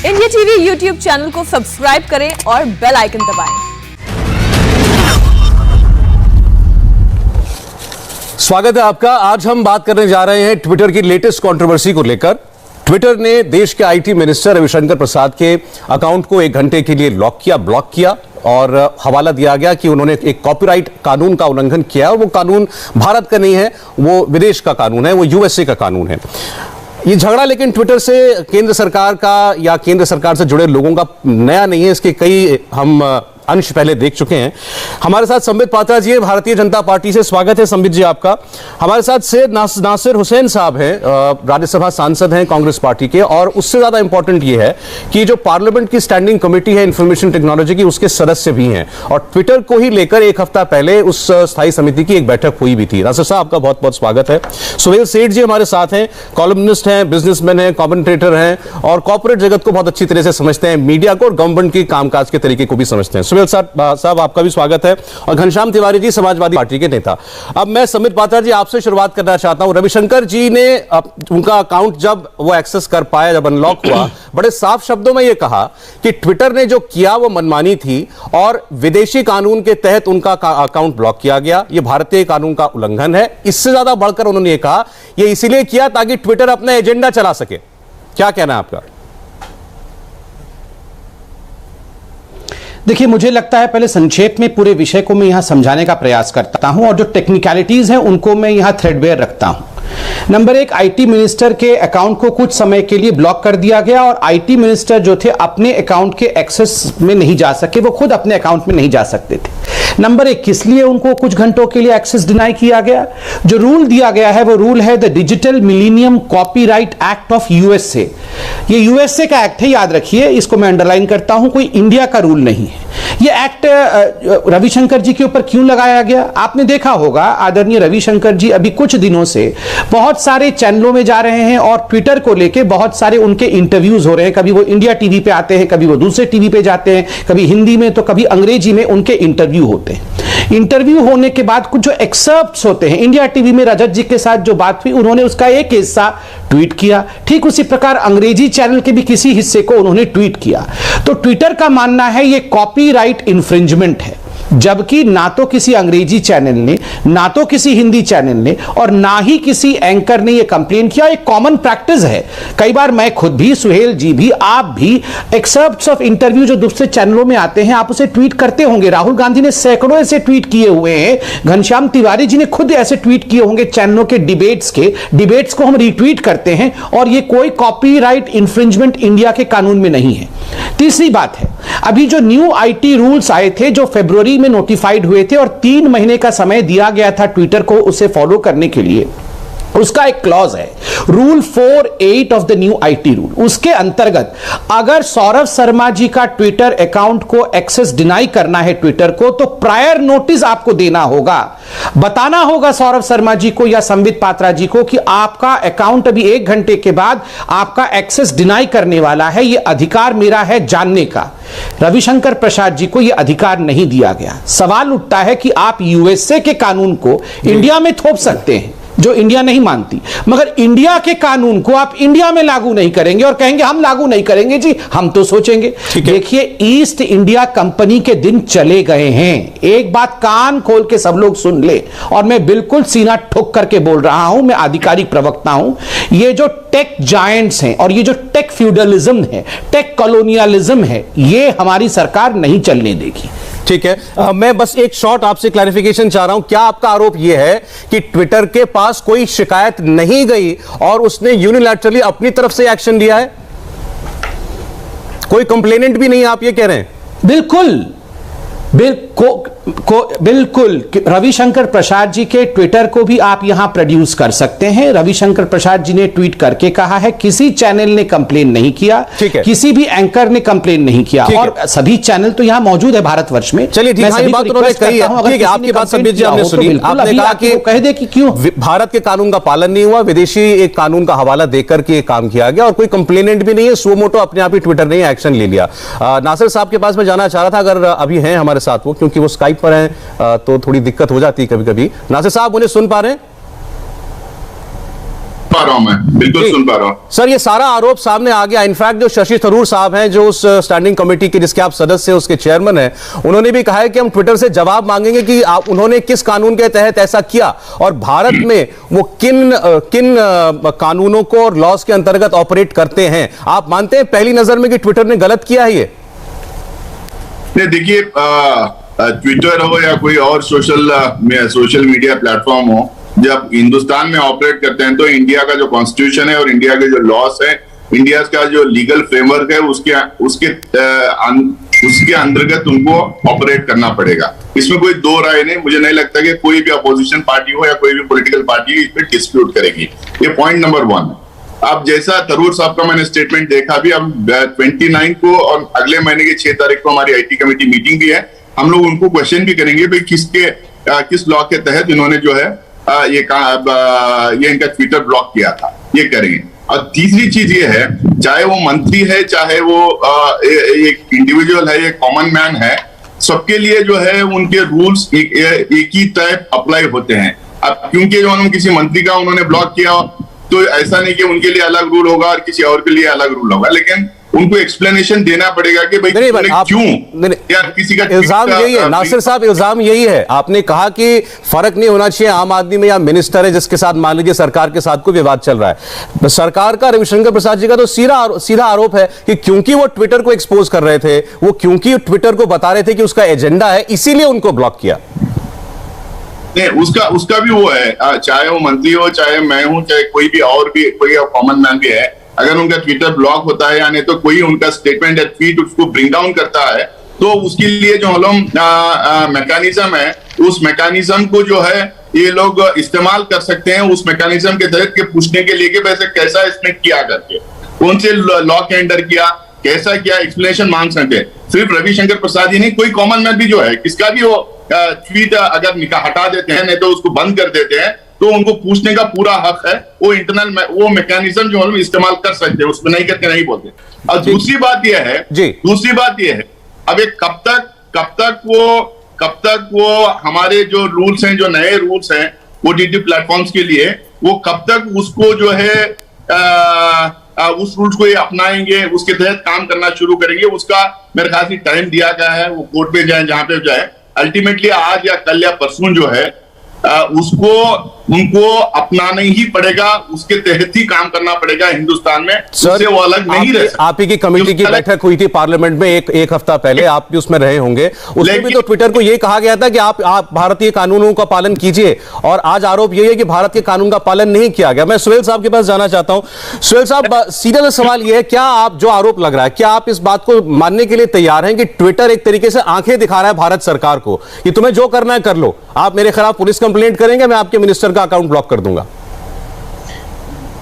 India TV YouTube channel को subscribe करें और बेल आइकन दबाएं। स्वागत है आपका। आज हम बात करने जा रहे हैं ट्विटर की लेटेस्ट कंट्रोवर्सी को लेकर। ट्विटर ने देश के आईटी मिनिस्टर रविशंकर प्रसाद के अकाउंट को 1 घंटे के लिए ब्लॉक किया और हवाला दिया गया कि उन्होंने एक कॉपीराइट कानून का उल्लंघन किया और वो कानून भारत का नहीं है, वो विदेश का कानून है, वो यूएसए का कानून है। ये झगड़ा लेकिन ट्विटर से केंद्र सरकार का या केंद्र सरकार से जुड़े लोगों का नया नहीं है, इसके कई हम अंश पहले देख चुके हैं। हमारे साथ संबित पात्रा जी है, भारतीय जनता पार्टी से। स्वागत है संबित जी आपका। हमारे साथ से नासिर हुसैन साहब हैं, राज्यसभा सांसद हैं कांग्रेस पार्टी के, और उससे ज्यादा इंपॉर्टेंट ये है कि जो पार्लियामेंट की स्टैंडिंग कमेटी है इंफॉर्मेशन टेक्नोलॉजी की, उसके सदस्य भी हैं और ट्विटर को ही लेकर 1 हफ्ता पहले उस स्थायी समिति की एक बैठक हुई भी थी। नासिर साहब आपका बहुत बहुत स्वागत है। सुहेल सेठ जी हमारे साथ हैं, कॉलमनिस्ट हैं, बिजनेसमैन हैं, कमेंटेटर हैं और कॉर्पोरेट जगत को बहुत अच्छी तरह से समझते हैं, मीडिया को और गवर्नमेंट की कामकाज के तरीके को भी समझते हैं। सुहेल साहब आपका भी स्वागत है। और घनश्याम तिवारी जी समाजवादी पार्टी के नेता। अब मैं संबित पात्रा जी आपसे शुरुआत करना चाहता हूं। रविशंकर जी ने उनका अकाउंट जब वो एक्सेस कर पाया, जब अनलॉक हुआ, बड़े साफ शब्दों में ये कहा कि ट्विटर ने जो किया वो मनमानी थी और विदेशी कानून के तहत उनका अकाउंट ब्लॉक किया गया। ये भारतीय कानून का उल्लंघन है। इससे ज्यादा बढ़कर उन्होंने ये कहा ये इसीलिए किया ताकि ट्विटर अपना एजेंडा चला सके। क्या कहना है आपका? देखिए, मुझे लगता है पहले संक्षेप में पूरे विषय को मैं यहां समझाने का प्रयास करता हूं और जो टेक्निकलिटीज हैं उनको मैं यहां थ्रेडबेयर रखता हूं। नंबर 1, आईटी मिनिस्टर के अकाउंट को कुछ समय के लिए ब्लॉक कर दिया गया और आईटी मिनिस्टर जो थे अपने अकाउंट के एक्सेस में नहीं जा सके, वो खुद अपने अकाउंट में नहीं जा सकते थे। नंबर 1, किस लिए उनको कुछ घंटों के लिए एक्सेस डिनाई किया गया? जो रूल दिया गया है वो रूल है the digital millennium copyright act of USA. ये यूएसए का एक्ट है, याद रखिए, इसको मैं अंडरलाइन करता हूं, कोई इंडिया का रूल नहीं है। ये एक्ट रविशंकर जी के ऊपर क्यों लगाया गया? आपने देखा होगा आदरणीय रविशंकर जी अभी कुछ दिनों से बहुत सारे चैनलों में जा रहे हैं और ट्विटर को लेके बहुत सारे उनके इंटरव्यूज हो रहे हैं। कभी वो इंडिया टीवी पे आते हैं, कभी वो दूसरे टीवी पे जाते हैं, कभी हिंदी में तो कभी अंग्रेजी में उनके इंटरव्यू होते हैं। इंटरव्यू होने के बाद कुछ जो एक्सर्प्ट्स होते हैं, इंडिया टीवी में रजत जी के साथ जो बात हुई उन्होंने उसका एक हिस्सा ट्वीट किया। ठीक उसी प्रकार अंग्रेजी चैनल के भी किसी हिस्से को उन्होंने ट्वीट किया। तो ट्विटर का मानना है ये कॉपीराइट इंफ्रिंजमेंट है, जबकि ना तो किसी अंग्रेजी चैनल ने, ना तो किसी हिंदी चैनल ने और ना ही किसी एंकर ने यह कंप्लेन किया। एक कॉमन प्रैक्टिस है, कई बार मैं खुद भी, सुहेल जी भी, आप भी एक्सर्प्ट्स ऑफ इंटरव्यू जो दूसरे चैनलों में आते हैं आप उसे ट्वीट करते होंगे। राहुल गांधी ने सैकड़ों ऐसे ट्वीट किए हुए हैं, घनश्याम तिवारी जी ने खुद ऐसे ट्वीट किए होंगे चैनलों के डिबेट्स को हम रिट्वीट करते हैं और यह कोई कॉपीराइट इंफ्रिंजमेंट इंडिया के कानून में नहीं है। तीसरी बात है, अभी जो न्यू आईटी रूल्स आए थे जो फरवरी में नोटिफाइड हुए थे और 3 महीने का समय दिया गया था ट्विटर को उसे फॉलो करने के लिए, उसका एक क्लॉज है rule 4.8 of the new IT rule. उसके अंतर्गत अगर सौरभ शर्मा जी का ट्विटर अकाउंट को एक्सेस डिनाई करना है ट्विटर को, तो प्रायर नोटिस आपको देना होगा, बताना होगा सौरभ शर्मा जी को या संबित पात्रा जी को कि आपका अकाउंट अभी 1 घंटे के बाद आपका एक्सेस डिनाई करने वाला है, यह अधिकार मेरा है जानने का। रविशंकर प्रसाद जी को यह अधिकार नहीं दिया गया। सवाल उठता है कि आप यूएसए के कानून को इंडिया में थोप सकते हैं जो इंडिया नहीं मानती, मगर इंडिया के कानून को आप इंडिया में लागू नहीं करेंगे और कहेंगे हम लागू नहीं करेंगे जी, हम तो सोचेंगे। देखिए, ईस्ट इंडिया कंपनी के दिन चले गए हैं। एक बात कान खोल के सब लोग सुन ले और मैं बिल्कुल सीना ठोक करके बोल रहा हूं, मैं आधिकारिक प्रवक्ता हूं। ये जो टेक जायंट्स हैं और ये जो टेक फ्यूडलिज्म है, टेक कॉलोनियलिज्म है, ये हमारी सरकार नहीं चलने देगी। ठीक है, मैं बस एक शॉर्ट आपसे क्लैरिफिकेशन चाह रहा हूं। क्या आपका आरोप यह है कि ट्विटर के पास कोई शिकायत नहीं गई और उसने यूनिलैटरली अपनी तरफ से एक्शन लिया है? कोई कंप्लेनेंट भी नहीं, आप ये कह रहे हैं? बिल्कुल बिल्कुल रविशंकर प्रसाद जी के ट्विटर को भी आप यहां प्रोड्यूस कर सकते हैं। रविशंकर प्रसाद जी ने ट्वीट करके कहा है किसी चैनल ने कंप्लेन नहीं किया, किसी भी एंकर ने कंप्लेन नहीं किया और सभी चैनल तो यहां मौजूद है भारतवर्ष में। चलिए, ठीक है, बात उन्होंने कही है। ठीक है, आपकी बात संबित जी हमने सुनी। आपने कहा कि कह दे कि क्यों भारत के कानून का पालन नहीं हुआ, विदेशी एक कानून का हवाला देकर के काम किया गया और कोई कंप्लेनेंट भी नहीं है, सो मोटो अपने आप ही ट्विटर ने एक्शन ले लिया। नासिर साहब के पास मैं जाना चाह रहा था, अगर अभी हैं हमारे साथ वो, क्योंकि वो स्काइप पर हैं तो थोड़ी दिक्कत हो जाती है कभी कभी। नासिर साहब उन्हें सुन पा रहे हैं? पा रहा हूं, मैं बिल्कुल सुन पा रहा हूं। सर, ये सारा आरोप सामने आ गया। इनफैक्ट जो शशि थरूर साहब हैं, जो उस स्टैंडिंग कमेटी के जिसके आप सदस्य हैं, उसके चेयरमैन हैं, उन्होंने भी कहा है कि हम ट्विटर से जवाब मांगेंगे कि आप उन्होंने किस कानून के तहत ऐसा किया और भारत में वो किन कानूनों को और लॉज के अंतर्गत ऑपरेट करते हैं। आप मानते हैं पहली नजर में कि ट्विटर ने गलत किया है ये? नहीं, देखिए, ट्विटर हो या कोई और सोशल मीडिया प्लेटफॉर्म हो, जब हिंदुस्तान में ऑपरेट करते हैं तो इंडिया का जो कॉन्स्टिट्यूशन है और इंडिया के जो लॉस है, इंडिया का जो लीगल फ्रेमवर्क है, उसके अंतर्गत उनको ऑपरेट करना पड़ेगा। इसमें कोई दो राय नहीं। मुझे नहीं लगता कि कोई भी अपोजिशन पार्टी हो या कोई भी पॉलिटिकल पार्टी इस पर डिस्प्यूट करेगी। ये पॉइंट नंबर 1। अब जैसा थरूर साहब का मैंने स्टेटमेंट देखा भी, अब 29 को और अगले महीने की 6 तारीख को हमारी IT कमेटी मीटिंग भी है। हम लोग उनको क्वेश्चन भी करेंगे भाई किस लॉ के तहत इन्होंने जो है ये इनका ट्विटर ब्लॉक किया था, ये करेंगे। और तीसरी चीज ये है, चाहे वो मंत्री है, चाहे वो एक इंडिविजुअल है, एक कॉमन मैन है, सबके लिए जो है उनके रूल्स एक ही टाइप अप्लाई होते हैं। अब क्योंकि जो उन्होंने किसी मंत्री का उन्होंने ब्लॉक किया तो ऐसा नहीं कि उनके लिए अलग रूल होगा और किसी और के लिए अलग रूल होगा, लेकिन उनको एक्सप्लेनेशन देना पड़ेगा कि भाई क्यों या किसी का इल्जाम यही है। नासिर साहब, इल्जाम यही है। आपने कहा कि फर्क नहीं होना चाहिए आम आदमी में या मिनिस्टर है जिसके साथ मान लीजिए सरकार के साथ कोई विवाद चल रहा है। सरकार का, रविशंकर प्रसाद जी का तो सीधा आरोप है कि क्योंकि वो ट्विटर को एक्सपोज कर रहे थे, वो क्योंकि ट्विटर को बता रहे थे कि उसका एजेंडा है, इसीलिए उनको ब्लॉक किया। नहीं, उसका भी वो है, चाहे वो मंत्री हो, चाहे मैं हूं, चाहे कोई कॉमन मैन भी है, अगर उनका ट्विटर ब्लॉक होता है या नहीं तो कोई उनका स्टेटमेंट या ट्वीट उसको ब्रिंग डाउन करता है, तो उसके लिए जो मैकेनिज्म है, उस मैकेनिज्म को जो है ये लोग इस्तेमाल कर सकते हैं। उस मैकेनिज्म के तहत के पूछने के लिए कि वैसे कैसा इसने किया करके, कौन से लॉ के अंडर किया, कैसा किया, एक्सप्लेनेशन मांग सकते हैं। सिर्फ रविशंकर प्रसाद ही नहीं, कोई कॉमन मैन भी जो है, किसका भी वो ट्वीट अगर हटा देते हैं, नहीं तो उसको बंद कर देते हैं, तो उनको पूछने का पूरा हक है। वो इंटरनल वो मैकेनिज्म जो है इस्तेमाल कर सकते हैं, उसमें नहीं करके नहीं बोलते। और दूसरी बात यह है, अब एक कब तक वो हमारे जो रूल्स हैं, जो नए रूल्स हैं OTT प्लेटफॉर्म्स के लिए, वो कब तक उसको जो है उस रूल्स को ये अपनाएंगे, उसके तहत काम करना शुरू करेंगे, उसका मेरे ख्याल से टाइम दिया गया है। वो कोर्ट पे जाए, जहां पे जाए, अल्टीमेटली आज या कल या परसों जो है उनको अपनाना ही पड़ेगा, उसके तहत ही काम करना पड़ेगा हिंदुस्तान में। उससे वो अलग नहीं रह सकते। आप ही की कमेटी की बैठक हुई थी पार्लियामेंट में एक हफ्ता पहले, आप भी उसमें रहे होंगे। उसमें भी तो ट्विटर को यह कहा गया था कि आप भारतीय कानूनों का पालन कीजिए, और आज आरोप यही है कि भारत के कानून का पालन नहीं किया गया। मैं सुहेल साहब के पास जाना चाहता हूं। सुहेल साहब, सीधा सा सवाल यह है, क्या आप जो आरोप लग रहा है, क्या आप इस बात को मानने के लिए तैयार हैं कि ट्विटर एक तरीके से आंखें दिखा रहा है भारत सरकार को कि तुम्हें जो करना है कर लो, आप मेरे खिलाफ पुलिस कंप्लेंट करेंगे, मैं आपके मिनिस्टर का अकाउंट ब्लॉक कर दूंगा?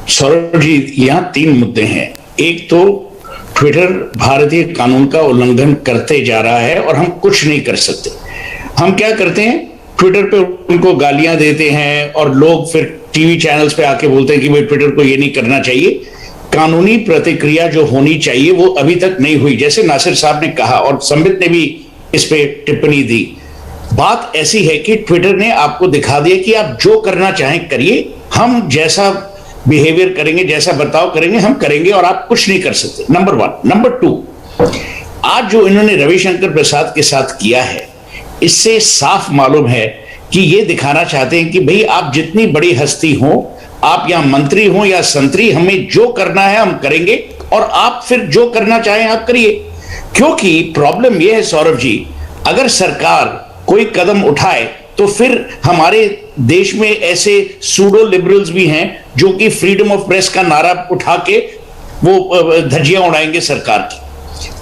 सौरभ जी, यहां 3 मुद्दे हैं। एक तो ट्विटर भारतीय कानून का उल्लंघन करते जा रहा है और हम कुछ नहीं कर सकते। हम क्या करते हैं, ट्विटर पे उनको गालियां देते हैं और लोग फिर टीवी चैनल्स पे आके बोलते हैं कि भाई ट्विटर को ये नहीं करना चाहिए। कानूनी प्रतिक्रिया जो होनी चाहिए वो अभी तक नहीं हुई, जैसे नासिर साहब ने कहा और संबित ने भी इस पे टिप्पणी दी। बात ऐसी है कि ट्विटर ने आपको दिखा दिया कि आप जो करना चाहें करिए, हम जैसा बिहेवियर करेंगे, जैसा बर्ताव करेंगे, हम करेंगे और आप कुछ नहीं कर सकते। नंबर 1। नंबर 2, आज जो इन्होंने रविशंकर प्रसाद के साथ किया है, इससे साफ मालूम है कि ये दिखाना चाहते हैं कि भाई आप जितनी बड़ी हस्ती हो, आप या मंत्री हो या संतरी, हमें जो करना है हम करेंगे और आप फिर जो करना चाहें आप करिए। क्योंकि प्रॉब्लम यह है सौरभ जी, अगर सरकार कोई कदम उठाए तो फिर हमारे देश में ऐसे सूडो लिबरल्स भी हैं जो कि फ्रीडम ऑफ प्रेस का नारा उठा के वो धज्जियां उड़ाएंगे सरकार की।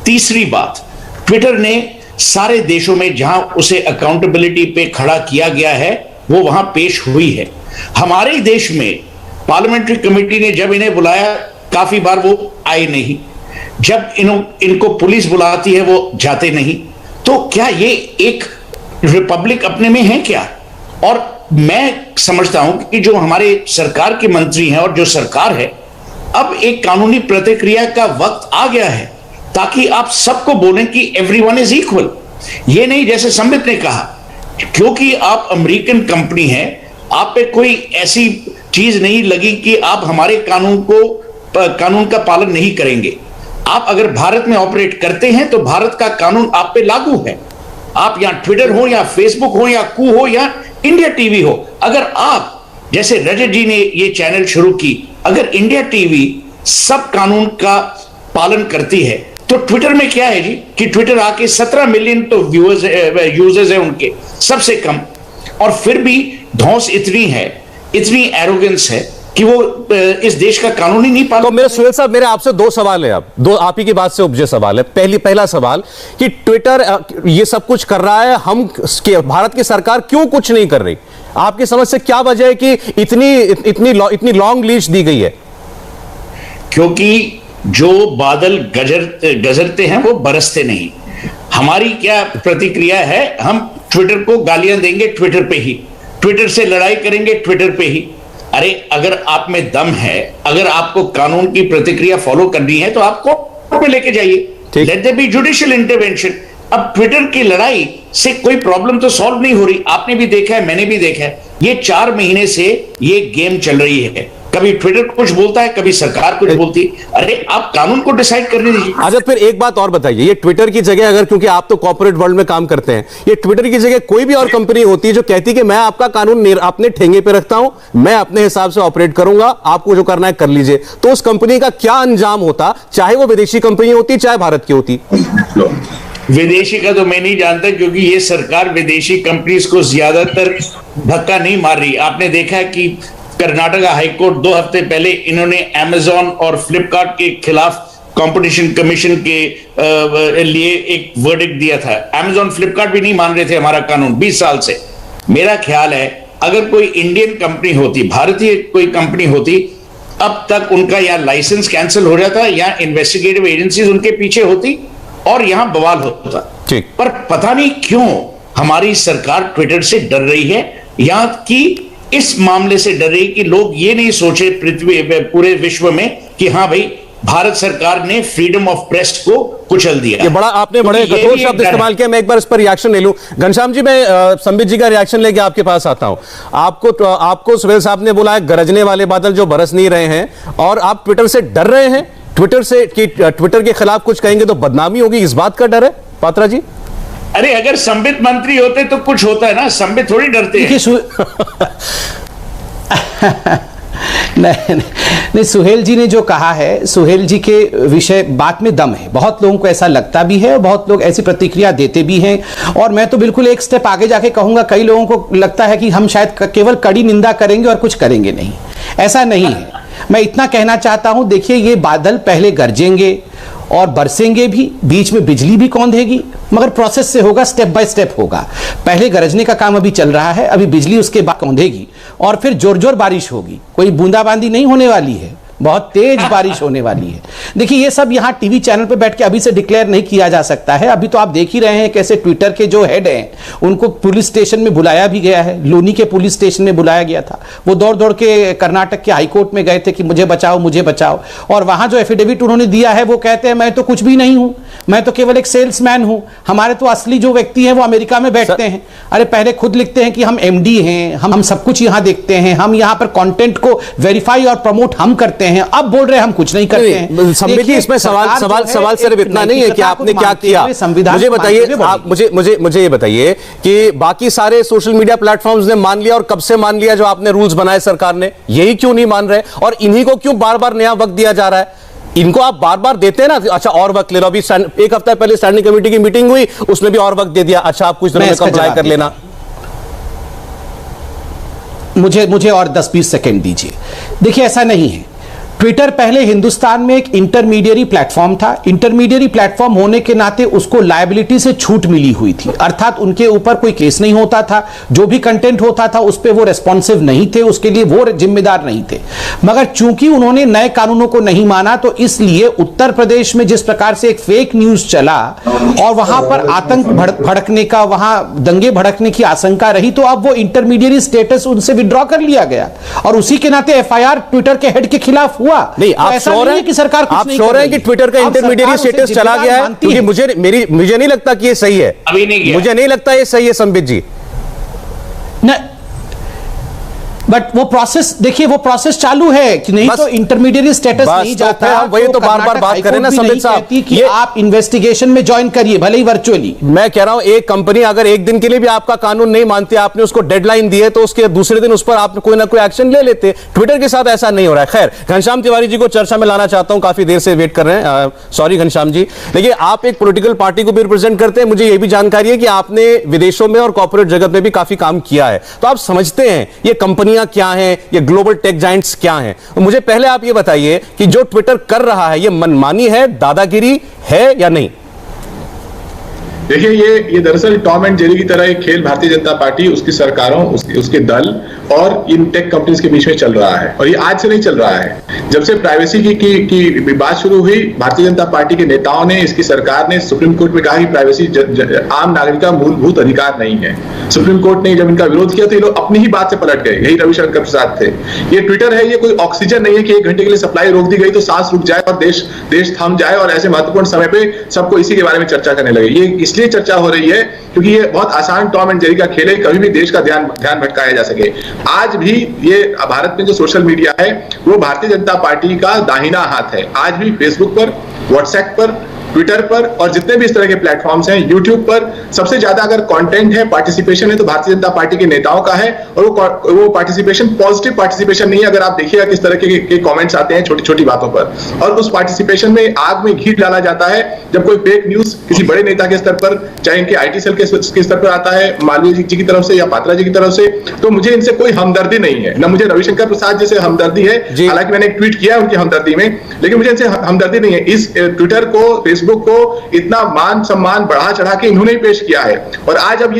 तीसरी बात, ट्विटर ने सारे देशों में जहां उसे अकाउंटेबिलिटी पे खड़ा किया गया है वो वहां पेश हुई है। हमारे देश में पार्लियामेंट्री कमेटी ने जब इन्हें बुलाया, काफी बार वो आए नहीं। जब इनको पुलिस बुलाती है वो जाते नहीं। तो क्या ये एक रिपब्लिक अपने में है क्या? और मैं समझता हूं कि जो हमारे सरकार के मंत्री हैं और जो सरकार है, अब एक कानूनी प्रतिक्रिया का वक्त आ गया है ताकि आप सबको बोलें कि एवरीवन इज इक्वल। ये नहीं जैसे संबित ने कहा, क्योंकि आप अमेरिकन कंपनी हैं, आप पे कोई ऐसी चीज नहीं लगी कि आप हमारे कानून का पालन नहीं करेंगे। आप अगर भारत में ऑपरेट करते हैं तो भारत का कानून आप पे लागू है। आप यहां ट्विटर हो या फेसबुक हो या कू हो या इंडिया टीवी हो, अगर आप जैसे रजत जी ने ये चैनल शुरू की, अगर इंडिया टीवी सब कानून का पालन करती है तो ट्विटर में क्या है जी कि ट्विटर आके 17 मिलियन तो व्यूअर्स यूजर्स हैं उनके, सबसे कम, और फिर भी धौंस इतनी है, इतनी एरोगेंस है कि वो इस देश का कानून ही नहीं पालन। तो मेरे सुहेल साहब, मेरे आपसे दो सवाल है, आप ही की बात से उपजे सवाल है। पहला सवाल कि ट्विटर ये सब कुछ कर रहा है, भारत की सरकार क्यों कुछ नहीं कर रही? आपकी समझ से क्या वजह है कि इतनी लॉन्ग लीश दी गई है? क्योंकि जो बादल गजरते हैं वो बरसते नहीं। हमारी क्या प्रतिक्रिया है, हम ट्विटर को गालियां देंगे ट्विटर पे ही, ट्विटर से लड़ाई करेंगे ट्विटर पे ही। अरे अगर आप में दम है, अगर आपको कानून की प्रतिक्रिया फॉलो करनी है तो आप कोर्ट में लेके जाइए, let there be judicial intervention. अब ट्विटर की लड़ाई से कोई प्रॉब्लम तो सॉल्व नहीं हो रही। आपने भी देखा है, मैंने भी देखा है, ये 4 महीने से ये गेम चल रही है। कभी ट्विटर कुछ बोलता है, कभी सरकार कुछ बोलती है। अरे आप कानून को डिसाइड करने दीजिए। अच्छा, फिर एक बात और बताइए, ये ट्विटर की जगह अगर, क्योंकि आप तो कॉर्पोरेट वर्ल्ड में काम करते हैं, ये ट्विटर की जगह कोई भी और कंपनी होती है जो कहती है कि मैं आपका कानून अपने ठेंगे पे रखता हूं, मैं अपने हिसाब से ऑपरेट करूंगा, आपको जो करना है कर लीजिए, तो उस कंपनी का क्या अंजाम होता, चाहे वो विदेशी कंपनी होती चाहे भारत की होती? विदेशी का तो मैं नहीं जानता, क्योंकि ये सरकार विदेशी कंपनीज को ज्यादातर धक्का नहीं मार रही। आपने देखा है कि कर्नाटका हाईकोर्ट 2 हफ्ते पहले इन्होंने अमेज़न और फ्लिपकार्ट के खिलाफ कंपटीशन कमीशन के लिए एक वर्डिक्ट दिया था। अमेज़न फ्लिपकार्ट भी नहीं मान रहे थे हमारा कानून 20 साल से। मेरा ख्याल है अगर कोई इंडियन कंपनी होती, भारतीय कोई कंपनी होती, अब तक उनका या लाइसेंस कैंसिल हो जाता या इन्वेस्टिगेटिव एजेंसीज उनके पीछे होती और यहां बवाल होता। पर पता नहीं क्यों हमारी सरकार ट्विटर से डर रही है, यहां की इस मामले से डर रही कि लोग ये नहीं सोचे पूरे विश्व में कि हां भाई भारत सरकार ने फ्रीडम ऑफ प्रेस को कुचल दिया। ये बड़ा आपने बड़े कठोर शब्द इस्तेमाल किया, मैं एक बार इस पर रिएक्शन ले लूं। घनश्याम जी, मैं संबित जी का रिएक्शन लेके आपके पास आता हूं। आपको सुहेल साहब ने बोला है गरजने वाले बादल जो बरस नहीं रहे हैं, और आप ट्विटर से डर रहे हैं, ट्विटर के खिलाफ कुछ कहेंगे तो बदनामी होगी, इस बात का डर है पात्रा जी? अरे अगर संबित मंत्री होते तो कुछ होता है ना, संबित थोड़ी डरते हैं। नहीं, सुहेल जी ने जो कहा है, सुहेल जी के विषय बात में दम है। बहुत लोगों को ऐसा लगता भी है और बहुत लोग ऐसी प्रतिक्रिया देते भी हैं, और मैं तो बिल्कुल एक स्टेप आगे जाके कहूंगा, कई लोगों को लगता है कि हम शायद केवल कड़ी निंदा करेंगे और कुछ करेंगे नहीं। ऐसा नहीं है। मैं इतना कहना चाहता हूं, देखिए ये बादल पहले गरजेंगे और बरसेंगे भी, बीच में बिजली भी कौंधेगी, मगर प्रोसेस से होगा, स्टेप बाय स्टेप होगा। पहले गरजने का काम अभी चल रहा है, अभी बिजली उसके बाद कौंधेगी और फिर जोर जोर बारिश होगी। कोई बूंदाबांदी नहीं होने वाली है, बहुत तेज बारिश होने वाली है। देखिए ये सब यहाँ टीवी चैनल पे बैठ के अभी से डिक्लेयर नहीं किया जा सकता है। अभी तो आप देख ही रहे हैं कैसे ट्विटर के जो हेड हैं उनको पुलिस स्टेशन में बुलाया भी गया है। लोनी के पुलिस स्टेशन में बुलाया गया था, वो दौड़ दौड़ के कर्नाटक के हाईकोर्ट में गए थे कि मुझे बचाओ मुझे बचाओ, और वहां जो एफिडेविट उन्होंने दिया है वो कहते हैं मैं तो कुछ भी नहीं हूं, मैं तो केवल एक सेल्समैन हूं, हमारे तो असली जो व्यक्ति है वो अमेरिका में बैठते हैं। अरे पहले खुद लिखते हैं कि हम एमडी हैं, हम सब कुछ यहाँ देखते हैं, हम यहाँ पर कंटेंट को वेरीफाई और प्रमोट हम करते हैं, अब बोल रहे हैं हम कुछ नहीं करते हैं। संबित जी, इसमें सवाल सिर्फ इतना नहीं है कि आपने क्या किया। मुझे बताइए, आप मुझे ये बताइए कि बाकी सारे सोशल मीडिया प्लेटफॉर्म्स ने मान लिया, और कब से मान लिया जो आपने रूल्स बनाए सरकार ने, यही क्यों नहीं मान रहे, और इन्हीं को क्यों बार बार नया वक्त दिया जा रहा है? इनको आप बार बार देते हैं ना, अच्छा और वक्त ले लो, अभी एक हफ्ता पहले स्टैंडिंग कमेटी की मीटिंग हुई, उसमें भी और वक्त दे दिया, अच्छा आप कुछ दिनों में कंप्लाई कर लेना। मुझे और 10-20 सेकंड दीजिए। देखिए ऐसा नहीं है, ट्विटर पहले हिंदुस्तान में एक इंटरमीडियरी प्लेटफॉर्म था। इंटरमीडियरी प्लेटफॉर्म होने के नाते उसको लायबिलिटी से छूट मिली हुई थी, अर्थात उनके ऊपर कोई केस नहीं होता था, जो भी कंटेंट होता था उस पर वो रेस्पॉन्सिव नहीं थे, उसके लिए वो जिम्मेदार नहीं थे। मगर चूंकि उन्होंने नए कानूनों को नहीं माना, तो इसलिए उत्तर प्रदेश में जिस प्रकार से एक फेक न्यूज चला और वहां पर आतंक भड़कने का, वहां दंगे भड़कने की आशंका रही, तो अब वो इंटरमीडियरी स्टेटस उनसे विड्रॉ कर लिया गया, और उसी के नाते FIR ट्विटर के हेड के खिलाफ हुआ। नहीं, आप श्योर हैं कि सरकार कुछ नहीं कर रही? आप श्योर हैं कि ट्विटर का इंटरमीडिएट स्टेटस चला गया है? क्योंकि मुझे नहीं लगता कि ये सही है, अभी नहीं, मुझे नहीं लगता ये सही है संबित जी। बट वो प्रोसेस देखिए, वो प्रोसेस चालू है कि नहीं, तो इंटरमीडिएट स्टेटस नहीं जाता। हम वही तो बार बार बात करें ना संबित साहब कि आप इन्वेस्टिगेशन में ज्वाइन करिए, भले ही वर्चुअली। मैं कह रहा हूं एक कंपनी अगर एक दिन के लिए भी आपका कानून नहीं मानती, आपने उसको डेडलाइन दी है, तो उसके दूसरे दिन उस पर आप कोई ना कोई एक्शन ले लेते। ट्विटर के साथ ऐसा नहीं हो रहा है। खैर, घनश्याम तिवारी जी को चर्चा में लाना चाहता हूं, काफी देर से वेट कर रहे हैं। सॉरी घनश्याम जी, देखिए आप एक पॉलिटिकल पार्टी को भी रिप्रेजेंट करते हैं, मुझे यह भी जानकारी है कि आपने विदेशों में और कॉर्पोरेट जगत में भी काफी काम किया है, तो आप समझते हैं ये कंपनियां क्या हैं, ये ग्लोबल टेक जायंट्स क्या हैं। मुझे पहले आप ये बताइए कि जो ट्विटर कर रहा है ये मनमानी है, दादागिरी है या नहीं? देखिए, ये दरअसल टॉम एंड जेरी की तरह एक खेल भारतीय जनता पार्टी, उसकी सरकारों, उसके दल और इन टेक कंपनीज के बीच में चल रहा है। और ये आज से नहीं चल रहा है। जब से प्राइवेसी की बात शुरू हुई, भारतीय जनता पार्टी के नेताओं ने, इसकी सरकार ने सुप्रीम कोर्ट में कहा कि प्राइवेसी आम नागरिक का मूलभूत अधिकार नहीं है। सुप्रीम कोर्ट ने जब इनका विरोध किया तो ये लोग अपनी ही बात से पलट गए। यही रविशंकर प्रसाद थे। ये ट्विटर है, ये कोई ऑक्सीजन नहीं है कि 1 घंटे के लिए सप्लाई रोक दी गई तो सांस रुक जाए और देश थम जाए और ऐसे महत्वपूर्ण समय पे सबको इसी के बारे में चर्चा करने लगे। ये इसलिए चर्चा हो रही है क्योंकि ये बहुत आसान टॉम एंड जेरी का खेल है, कभी भी देश का ध्यान भटकाया जा सके। आज भी ये भारत में जो सोशल मीडिया है वो भारतीय जनता पार्टी का दाहिना हाथ है। आज भी फेसबुक पर, व्हाट्सएप पर, ट्विटर पर और जितने भी इस तरह के प्लेटफॉर्म्स हैं, यूट्यूब पर सबसे ज्यादा अगर कंटेंट है, पार्टिसिपेशन है तो भारतीय जनता पार्टी के नेताओं का है। और वो पार्टिसिपेशन पॉजिटिव पार्टिसिपेशन नहीं है। अगर आप देखिएगा किस तरह के कमेंट्स आते हैं छोटी छोटी बातों पर, और उस पार्टिसिपेशन में आग में घी डाला जाता है जब कोई फेक न्यूज किसी बड़े नेता के स्तर पर, चाहे इनके IT सेल के स्तर पर आता है, मालवीय जी की तरफ से या पात्रा जी की तरफ से, तो मुझे इनसे कोई हमदर्दी नहीं है। न मुझे रविशंकर प्रसाद जी से हमदर्दी है, हालांकि मैंने एक ट्वीट किया है उनकी हमदर्दी में, लेकिन मुझे इनसे हमदर्दी नहीं है। इस ट्विटर को, फेसबुक को इतना मान सम्मान बढ़ा चढ़ा के इन्होंने ही पेश किया है। और आज जब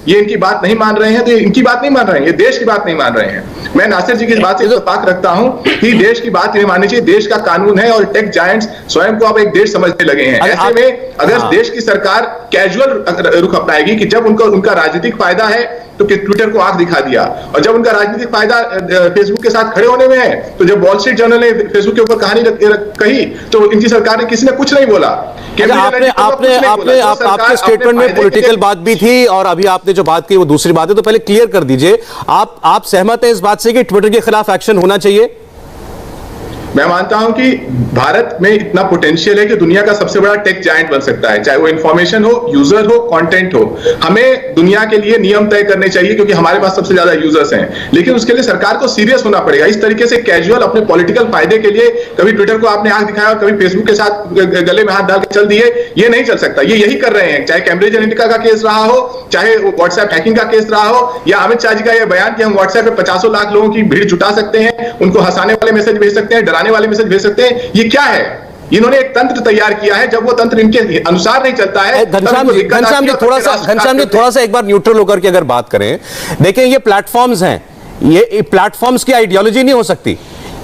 ये इनकी बात नहीं मान रहे हैं तो इनकी बात नहीं मान रहे हैं, ये देश की बात नहीं मान रहे हैं। मैं नासिर जी की बात से इत्तेफाक रखता हूं कि देश की बात नहीं माननी चाहिए। देश का कानून है और टेक जायंट्स स्वयं को अब एक देश समझने लगे हैं। ऐसे में अगर देश की सरकार कैजुअल रुख अपनाएगी कि जब उनका राजनीतिक फायदा है तो ट्विटर को आंख दिखा दिया, और जब उनका राजनीतिक फायदा फेसबुक के साथ खड़े होने में है, तो जब वॉल स्ट्रीट जर्नल ने फेसबुक के ऊपर कहानी कही तो इनकी सरकार ने, किसी ने कुछ नहीं बोला। आपके स्टेटमेंट में पॉलिटिकल बात भी थी और अभी आपने जो बात की वो दूसरी बात है, तो पहले क्लियर कर दीजिए, आप सहमत हैं इस बात से कि ट्विटर के खिलाफ एक्शन होना चाहिए? मैं मानता हूं कि भारत में इतना पोटेंशियल है कि दुनिया का सबसे बड़ा टेक जायंट बन सकता है, चाहे वो इंफॉर्मेशन हो, यूजर हो, कंटेंट हो। हमें दुनिया के लिए नियम तय करने चाहिए क्योंकि हमारे पास सबसे ज्यादा यूजर्स हैं, लेकिन उसके लिए सरकार को सीरियस होना पड़ेगा। इस तरीके से कैजुअल अपने पॉलिटिकल फायदे के लिए कभी ट्विटर को आपने आंख दिखाया और कभी फेसबुक के साथ गले में हाथ डाल के चल दिए, ये नहीं चल सकता। ये यही कर रहे हैं, चाहे कैम्ब्रिज एनालिटिका का केस रहा हो, चाहे व्हाट्सएप हैकिंग का केस रहा हो, या अमित शाह जी का यह बयान कि हम व्हाट्सएप पे 50 लाख लोगों की भीड़ जुटा सकते हैं, उनको हंसाने वाले मैसेज भेज सकते हैं, डराने वाले मैसेज भेज सकते हैं। ये क्या है? इन्होंने एक तंत्र तैयार किया है, जब वो तंत्र इनके अनुसार नहीं चलता है। घनश्याम जी थोड़ा सा एक बार न्यूट्रल होकर के अगर बात करें, देखें ये प्लेटफॉर्म्स हैं, ये प्लेटफॉर्म्स की आइडियोलॉजी नहीं हो सकती।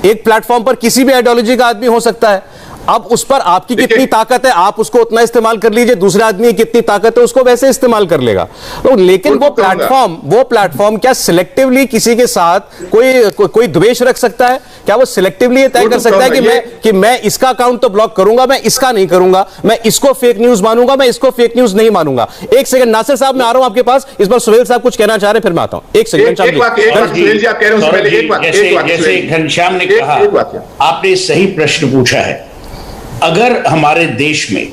एक प्लेटफॉर्म पर किसी भी आइडियोलॉजी का आदमी हो सकता है। अब उस पर आपकी कितनी ताकत है, आप उसको उतना इस्तेमाल कर लीजिए, दूसरे आदमी की कितनी ताकत है उसको वैसे इस्तेमाल कर लेगा। तो लेकिन वो प्लेटफॉर्म क्या सिलेक्टिवली किसी के साथ कोई द्वेष रख सकता है? क्या वो सिलेक्टिवली तय कर सकता है कि मैं इसका अकाउंट तो ब्लॉक करूंगा, मैं इसका नहीं करूंगा, मैं इसको फेक न्यूज मानूंगा, मैं इसको फेक न्यूज नहीं मानूंगा? एक सेकंड नासिर साहब, मैं आ रहा हूं आपके पास। इस बार सुहेल साहब कुछ कहना चाह रहे, फिर मैं आता हूं। एक सेकंड। जैसे घनश्याम ने कहा, आपने सही प्रश्न पूछा है। अगर हमारे देश में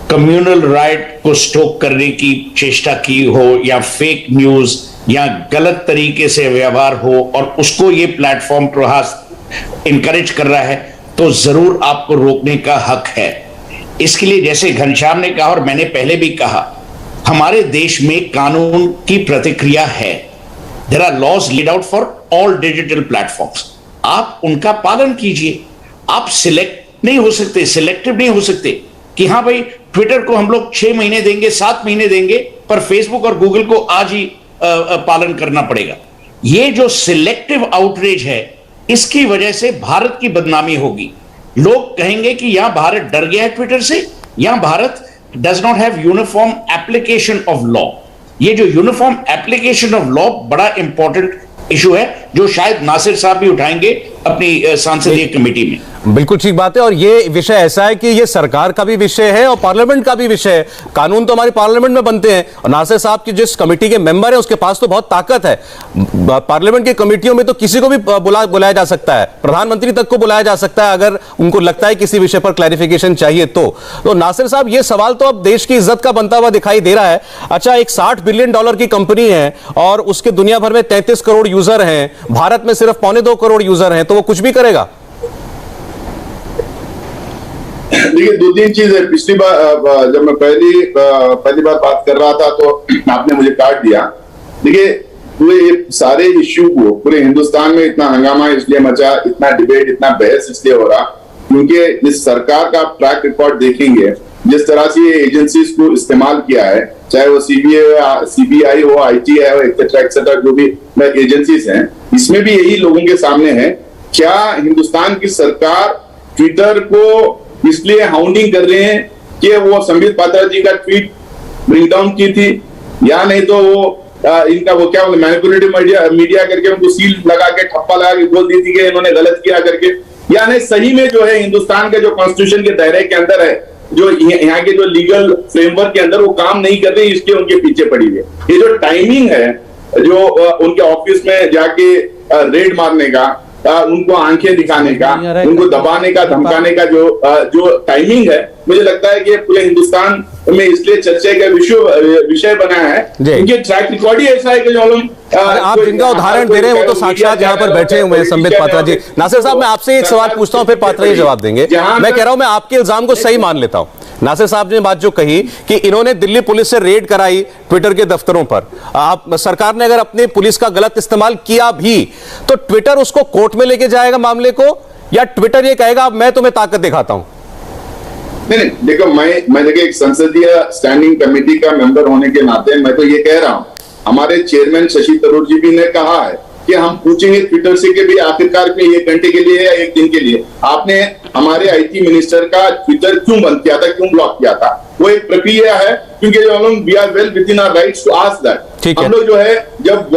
कम्युनल राइट को स्टोक करने की चेष्टा की हो, या फेक न्यूज या गलत तरीके से व्यवहार हो और उसको ये प्लेटफॉर्म प्रहास इनकरेज कर रहा है, तो जरूर आपको रोकने का हक है। इसके लिए जैसे घनश्याम ने कहा और मैंने पहले भी कहा, हमारे देश में कानून की प्रतिक्रिया है। There are laws laid out for all digital platforms. आप उनका पालन कीजिए। आप सिलेक्ट नहीं हो सकते, सिलेक्टिव नहीं हो सकते कि हाँ भाई ट्विटर को हम लोग 6 महीने देंगे, 7 महीने देंगे, पर फेसबुक और गूगल को आज ही पालन करना पड़ेगा। ये जो सिलेक्टिव आउटरीच है, इसकी वजह से भारत की बदनामी होगी। लोग कहेंगे कि यहां भारत डर गया है ट्विटर से, यहां Bharat does not have uniform application of law. ये जो यूनिफॉर्म एप्लीकेशन ऑफ लॉ बड़ा इंपॉर्टेंट इशू है, जो शायद नासिर साहब भी उठाएंगे अपनी सांसदीय कमेटी में। बिल्कुल ठीक बात है। और ये विषय ऐसा है कि ये सरकार का भी विषय है और पार्लियामेंट का भी विषय है। कानून तो हमारी पार्लियामेंट में बनते हैं और नासिर साहब की जिस कमेटी के मेंबर है उसके पास तो बहुत ताकत है। पार्लियामेंट की कमेटियों में तो किसी को भी बुलाया जा सकता है, प्रधानमंत्री तक को बुलाया जा सकता है अगर उनको लगता है किसी विषय पर क्लैरिफिकेशन चाहिए तो नासिर साहब ये सवाल तो अब देश की इज्जत का बनता हुआ दिखाई दे रहा है। अच्छा, एक $60 बिलियन की कंपनी है और उसके दुनिया भर में 33 करोड़ यूजर हैं, भारत में सिर्फ 1.25 करोड़ यूजर हैं, तो वो कुछ भी करेगा? देखिए, दो तीन चीज है। पिछली बार जब मैं पहली बार बात कर रहा था तो आपने मुझे काट दिया। देखिए, पूरे सारे इश्यू को पूरे हिंदुस्तान में इतना हंगामा इसलिए मचा, इतना डिबेट, इतना बहस इसलिए हो रहा क्योंकि इस सरकार का आप ट्रैक रिकॉर्ड देखेंगे, जिस तरह से ये एजेंसीज को इस्तेमाल किया है, चाहे वो सीबीआई हो, ITI हो, एक्सेट्रा जो भी एजेंसीज हैं, इसमें भी यही लोगों के सामने है। क्या हिंदुस्तान की सरकार ट्विटर को इसलिए हाउंडिंग कर रहे हैं कि वो संबित पात्रा जी का ट्वीट ब्रिंग डाउन की थी, या नहीं तो वो इनका वो क्या मैनिपुलेटिव मीडिया करके उनको सील लगा के ठप्पा लगा के बोल दी थी कि इन्होंने गलत किया करके, या नहीं सही में जो है हिंदुस्तान के जो कॉन्स्टिट्यूशन के दायरे के अंदर है, जो यहाँ के जो लीगल फ्रेमवर्क के अंदर वो काम नहीं कर रहे, इसके उनके पीछे पड़ी हुई है। ये जो टाइमिंग है, जो उनके ऑफिस में जाके रेड मारने का, उनको आंखें दिखाने का, उनको दबाने का, धमकाने का जो टाइमिंग है, मुझे लगता है कि पूरे हिंदुस्तान में इसलिए चर्चा का विषय बना है क्योंकि ट्रैक रिकॉर्ड ही ऐसा है कि जो आप जिनका उदाहरण दे रहे हैं वो तो साक्षात यहाँ पर बैठे हुए हैं, संबित पात्रा जी। नासिर साहब, मैं आपसे एक सवाल पूछता हूँ, फिर पात्रा जी जवाब देंगे। मैं कह रहा हूँ, मैं आपके इल्जाम को सही मान लेता हूँ। नासिर साहब ने बात जो कही कि इन्होंने दिल्ली पुलिस से रेड कराई ट्विटर के दफ्तरों पर, आप सरकार ने अगर अपने पुलिस का गलत इस्तेमाल किया भी तो ट्विटर उसको कोर्ट में लेके जाएगा मामले को, या ट्विटर ये कहेगा अब मैं तुम्हें ताकत दिखाता हूं? नहीं, देखो, मैं देखिए एक संसदीय स्टैंडिंग कमेटी का मेंबर होने के नाते मैं तो ये कह रहा हूं, हमारे चेयरमैन शशि थरूर जी भी ने कहा है कि हम पूछेंगे ट्विटर से कि भी आखिरकार में 1 घंटे के लिए या 1 दिन के लिए आपने हमारे IT मिनिस्टर का ट्विटर क्यों बंद किया था, क्यों ब्लॉक किया था? वो एक प्रक्रिया है, क्योंकि जो हम we are well within our rights to ask that. हम लोग जो है, जब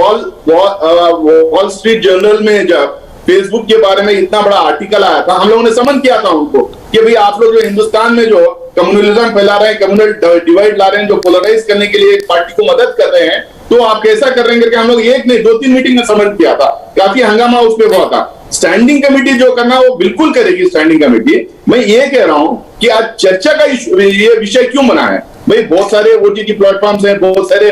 वॉल स्ट्रीट जर्नल में जब फेसबुक के बारे में इतना बड़ा आर्टिकल आया था, हम लोगों ने समन किया था उनको कि भाई आप लोग जो हिंदुस्तान में जो कम्युनलिज्म फैला रहे हैं, कम्युनल डिवाइड ला रहे हैं, जो पोलराइज करने के लिए एक पार्टी को मदद कर रहे हैं, तो आप कैसा कर रहे हैं करके हम लोग 1 नहीं 2-3 मीटिंग में समझ किया था। काफी हंगामा उस पर हुआ था। स्टैंडिंग कमेटी जो करना वो बिल्कुल करेगी स्टैंडिंग कमेटी। मैं ये कह रहा हूं कि आज चर्चा का ये विषय क्यों बना है? भाई बहुत सारे OTT प्लेटफॉर्म्स हैं, बहुत सारे